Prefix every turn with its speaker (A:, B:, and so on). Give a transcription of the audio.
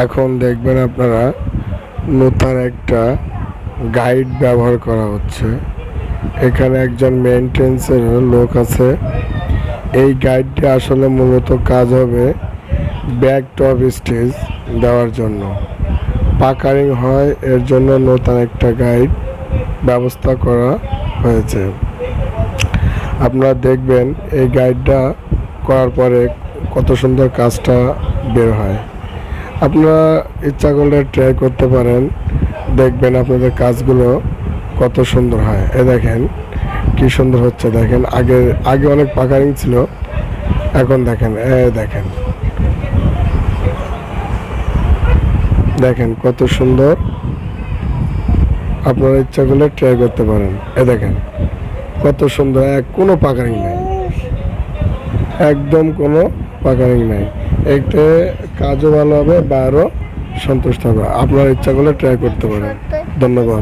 A: এখন দেখবেন আপনারা নতুন একটা গাইড ব্যবহার করা হচ্ছে। এখানে একজন মেইনটেন্সের লোক আছে। এই গাইডটি আসলে মূলত কাজ হবে ব্যাক টপ স্টেজ দেওয়ার জন্য। পাকারিং হয়, এর জন্য নতুন একটা গাইড ব্যবস্থা করা হয়েছে। আপনারা দেখবেন এই গাইডটা করার পরে কত সুন্দর কাজটা বের হয়। আপনারা ইচ্ছা করলে ট্রাই করতে পারেন, দেখবেন আপনাদের কাজগুলো কত সুন্দর হয়। দেখেন কি সুন্দর হচ্ছে, দেখেন আগে অনেক পাকারিং ছিল, এখন দেখেন দেখেন দেখেন কত সুন্দর। আপনারা ইচ্ছা করলে ট্রাই করতে পারেন। দেখেন কত সুন্দর, কোনো পাকারিং নেই, একদম কোনো পাকারিং নেই। এতে কাজও ভালো হবে, বাইরেও সন্তুষ্ট হবে। আপনারা ইচ্ছা করলে ট্রাই করতে পারেন। ধন্যবাদ।